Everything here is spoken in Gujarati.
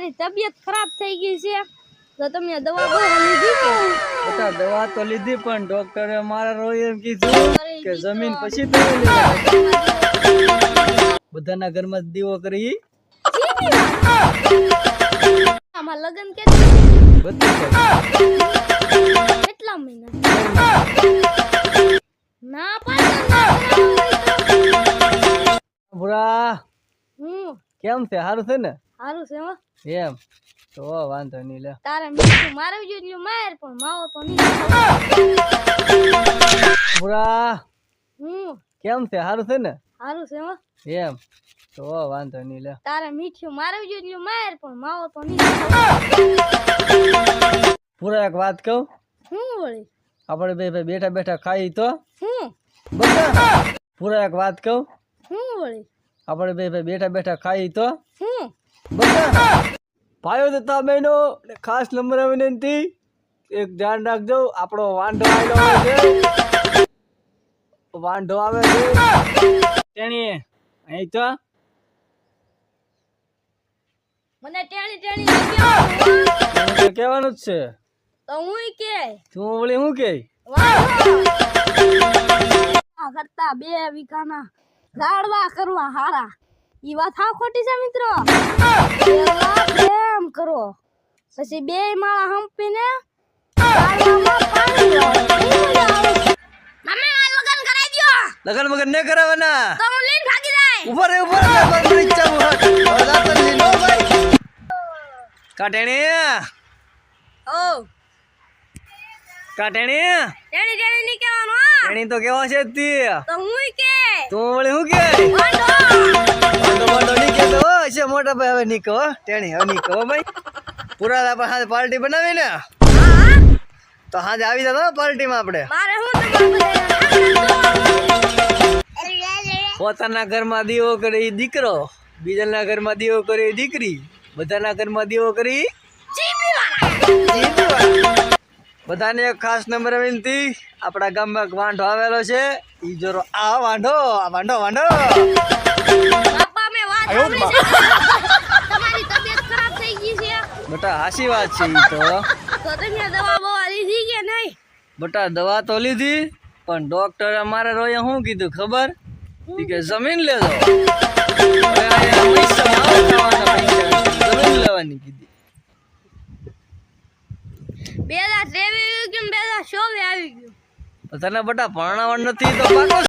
તમારી તબિયત ખરાબ થઈ ગઈ છે તો તમે દવા બહુ લીધી કે બટા દવા તો લીધી પણ ડોક્ટરે મારા રોય એમ કીધું કે જમીન પછી તમે લેવા બધાના ઘરમાં દીવો કરી આમાં લગન કે બધું કેટલા મહિના ના પાડો બુરા હું કેમ છે સારું છે ને હારું છે હો એમ તો વાંધો નહીં લે તારે મીઠું મારવી જોઈએ માર પણ માવો તો નહીં બુરા હું કેમ છે સારું છે ને હારું છે હો એમ તો વાંધો નહીં લે તારે મીઠું મારવી જોઈએ માર પણ માવો તો નહીં પૂરા એક વાત કહું હું વળી આપણે બે બેઠા બેઠા ખાઈ તો હું બધા પૂરા એક વાત કહું હું વળી આપણે બે બેઠા બેઠા ખાઈ તો હું બધા ભાઈઓ તથા બહેનો ખાસ નંબર વિનંતી એક ધ્યાન રાખજો આપણો વાંઢો આવેલો હોય છે વાંઢો આવે છે તેણી અહીં તો મને ટેણી ટેણી નહીં કહેવાનું હો. એને તો કહેવાનું જ છે તો હું કે તું વળી શું કે આ કરતા 2 વીઘાના ઝાડવા કરવા હારા ઈ વાત હા ખોટી છે મિત્રો પેલા પ્રેમ કરો પછી 2 માળા હંપીને ઝાડવામાં પાણી વાળો કેવી મજા આવે છે મમ્મી આ લગન કરાઈ દ્યો લગન મગન ન કરાવવાના તો હું લઈને ભાગી જાય ઉપર મારી ઈચ્છા ભાઈ કાટેણી ઓ કાટેણી ટેણી ટેણી નહીં કહેવાનું હો તેણી તો કેવા છે તી તો હું કે તું વળી શું કે વાંઢો વાંધો વાંધો નહીં કહેતો હો છે મોટા ભાઈ હવે નહીં કહો તેણી હવે નહીં કહો ભાઈ પૂરા આપણે હાથે પાર્ટી બનાવી ને હા તો હાજે આવી જતો પાર્ટીમાં આપણે મારે હું તમારું પોતાના ઘરમાં દીવો કરે ઈ દીકરો બીજાના ઘરમાં દીવો કરે ઈ દીકરી બધાના ઘરમાં દીવો કરી બધાને એક ખાસ નંબર વિનંતી આપણા ગામમાં એક વાંઢો આવેલો છે ઈ જોરો આ વાંઢો બાપા મે વાત સાંભળી છે તમારી તબિયત ખરાબ થઈ ગઈ છે બટા હાસી વાત છે ઈ તો તમે દવા બવા લીધી કે નહીં બટા દવા તો લીધી પણ ડોક્ટરે મારા રોયે શું કીધું ખબર ઈ કે જમીન લેજો હવે આ પૈસા ખાવાના પૈસા જમીન લેવાની કીધી 2023 આવી ગયું 2024 આવી ગયું તને બટા પરણાવણ નથી તો પાકો